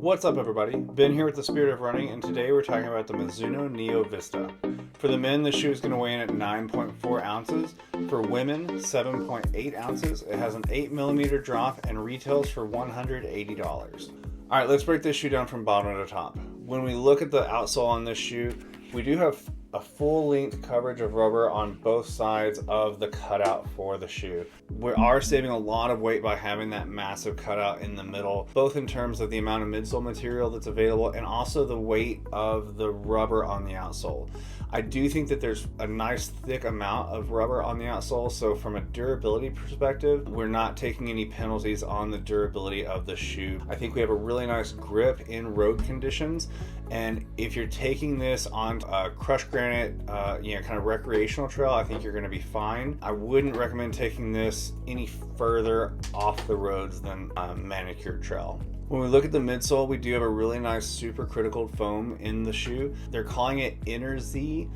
What's up, everybody? Ben here with the Spirit of Running, and today we're talking about the Mizuno Neo Vista. For the men, the shoe is going to weigh in at 9.4 ounces. For women, 7.8 ounces. It has an 8mm drop and retails for $180. All right, let's break this shoe down from bottom to top. When we look at the outsole on this shoe, we do have a full length coverage of rubber on both sides of the cutout for the shoe. We are saving a lot of weight by having that massive cutout in the middle, both in terms of the amount of midsole material that's available and also the weight of the rubber on the outsole. I do think that there's a nice thick amount of rubber on the outsole, so from a durability perspective, we're not taking any penalties on the durability of the shoe. I think we have a really nice grip in road conditions, and if you're taking this on a crushed granite, kind of recreational trail, I think you're going to be fine. I wouldn't recommend taking this any further off the roads than a manicured trail. When we look at the midsole, we do have a really nice supercritical foam in the shoe. They're calling it Inner Z.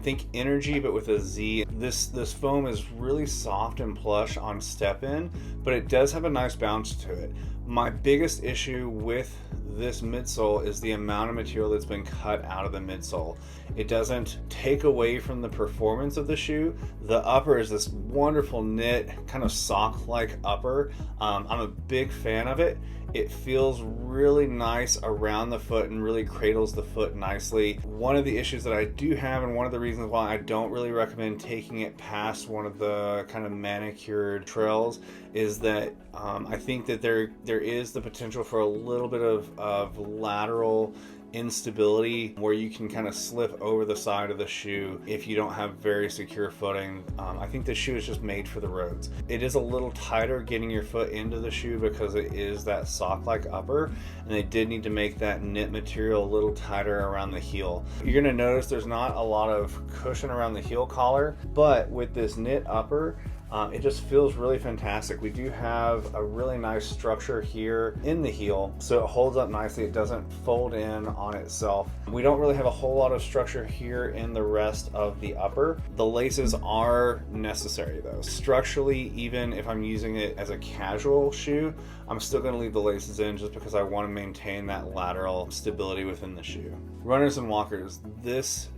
Think energy, but with a Z. This foam is really soft and plush on step in, but it does have a nice bounce to it. My biggest issue with this midsole is the amount of material that's been cut out of the midsole. It doesn't take away from the performance of the shoe. The upper is this wonderful knit, kind of sock-like upper. I'm a big fan of it. It feels really nice around the foot and really cradles the foot nicely. One of the issues that I do have, and one of the reasons why I don't really recommend taking it past one of the kind of manicured trails, is that I think that there is the potential for a little bit of lateral instability where you can kind of slip over the side of the shoe if you don't have very secure footing. I think the shoe is just made for the roads. It is a little tighter getting your foot into the shoe because it is that sock-like upper, and they did need to make that knit material a little tighter around the heel. You're going to notice there's not a lot of cushion around the heel collar, but with this knit upper, it just feels really fantastic. We do have a really nice structure here in the heel, so it holds up nicely. It doesn't fold in on itself. We don't really have a whole lot of structure here in the rest of the upper. The laces are necessary though. Structurally, even if I'm using it as a casual shoe, I'm still going to leave the laces in just because I want to maintain that lateral stability within the shoe. Runners and walkers, this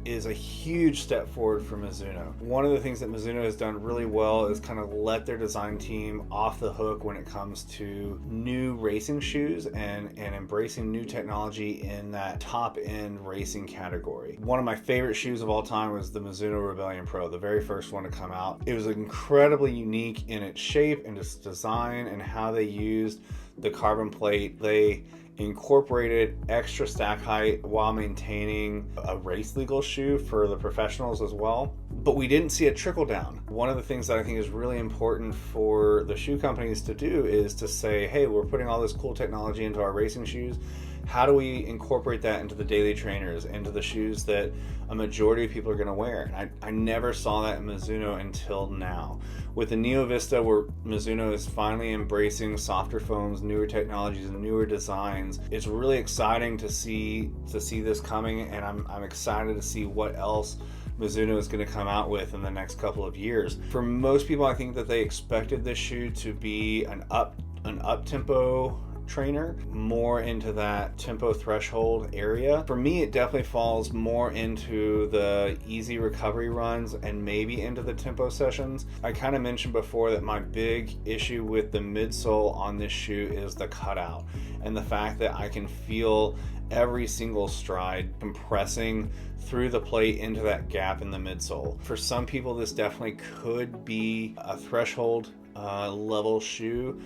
is a huge step forward for Mizuno. One of the things that Mizuno has done really well is kind of let their design team off the hook when it comes to new racing shoes and embracing new technology in that top end racing category. One of my favorite shoes of all time was the Mizuno Rebellion Pro, the very first one to come out. It was incredibly unique in its shape and its design and how they used the carbon plate. They incorporated extra stack height while maintaining a race legal shoe for the professionals as well. But we didn't see it trickle down. One of the things that I think is really important for the shoe companies to do is to say, hey, we're putting all this cool technology into our racing shoes. How do we incorporate that into the daily trainers, into the shoes that a majority of people are going to wear? And I never saw that in Mizuno until now. With the Neo Vista, where Mizuno is finally embracing softer foams, newer technologies, and newer designs, it's really exciting to see this coming, and I'm excited to see what else Mizuno is going to come out with in the next couple of years. For most people, I think that they expected this shoe to be an up-tempo trainer, more into that tempo threshold area. For me, it definitely falls more into the easy recovery runs and maybe into the tempo sessions. I kind of mentioned before that my big issue with the midsole on this shoe is the cutout and the fact that I can feel every single stride compressing through the plate into that gap in the midsole. For some people, this definitely could be a threshold level shoe,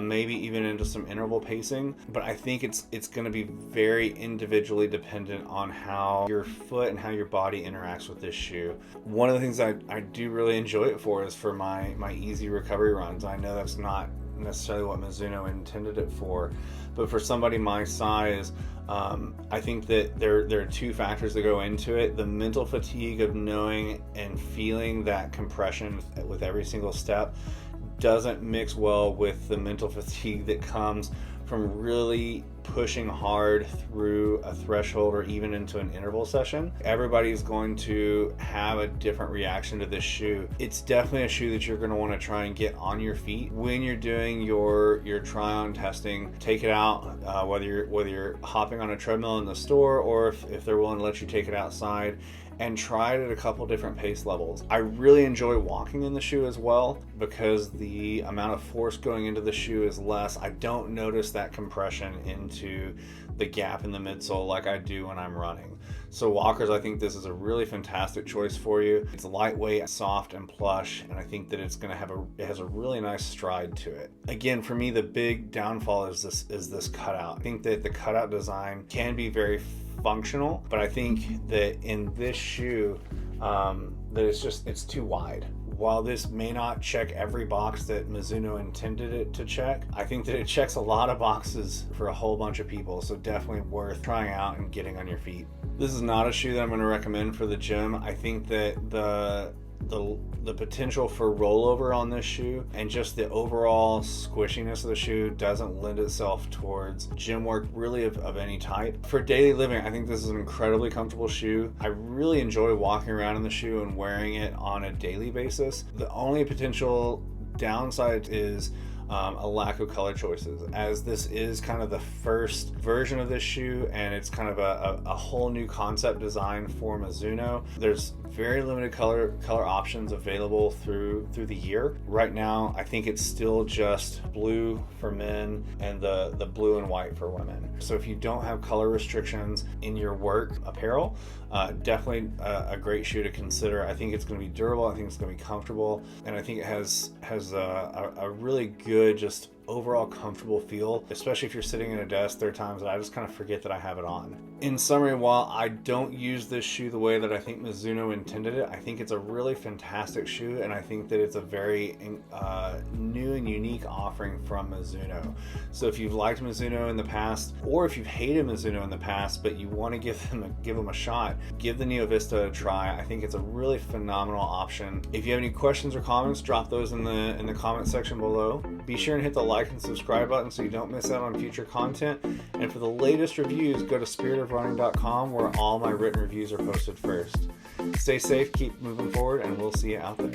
maybe even into some interval pacing, but I think it's going to be very individually dependent on how your foot and how your body interacts with this shoe. One of the things I do really enjoy it for is for my easy recovery runs. I know that's not necessarily what Mizuno intended it for, but for somebody my size, I think that there are two factors that go into it. The mental fatigue of knowing and feeling that compression with every single step doesn't mix well with the mental fatigue that comes from really pushing hard through a threshold or even into an interval session. Everybody's going to have a different reaction to this shoe. It's definitely a shoe that you're going to want to try and get on your feet when you're doing your try-on testing. Take it out, whether you're hopping on a treadmill in the store, or if they're willing to let you take it outside, and try it at a couple different pace levels. I really enjoy walking in the shoe as well because the amount of force going into the shoe is less. I don't notice that compression into the gap in the midsole like I do when I'm running. So walkers, I think this is a really fantastic choice for you. It's lightweight, soft, and plush, and I think that it has a really nice stride to it. Again, for me, the big downfall is this cutout. I think that the cutout design can be very functional, but I think that in this shoe, that it's too wide. While this may not check every box that Mizuno intended it to check, I think that it checks a lot of boxes for a whole bunch of people, so definitely worth trying out and getting on your feet. This is not a shoe that I'm going to recommend for the gym. I think that the potential for rollover on this shoe and just the overall squishiness of the shoe doesn't lend itself towards gym work really of any type. For daily living, I think this is an incredibly comfortable shoe. I really enjoy walking around in the shoe and wearing it on a daily basis. The only potential downside is a lack of color choices, as this is kind of the first version of this shoe and it's kind of a whole new concept design for Mizuno. There's very limited color options available through the year. Right now, I think it's still just blue for men and the blue and white for women. So if you don't have color restrictions in your work apparel, definitely a great shoe to consider. I think it's going to be durable. I think it's going to be comfortable, and I think it has a really good, just overall comfortable feel, especially if you're sitting at a desk. There are times that I just kind of forget that I have it on. In summary, while I don't use this shoe the way that I think Mizuno intended it, I think it's a really fantastic shoe, and I think that it's a very new and unique offering from Mizuno. So if you've liked Mizuno in the past, or if you've hated Mizuno in the past but you want to give them a shot, give the Neo Vista a try. I think it's a really phenomenal option. If you have any questions or comments, drop those in the comment section below. Be sure and hit the like and subscribe button so you don't miss out on future content. And for the latest reviews, go to spiritofrunning.com, where all my written reviews are posted first. Stay safe, keep moving forward, and we'll see you out there.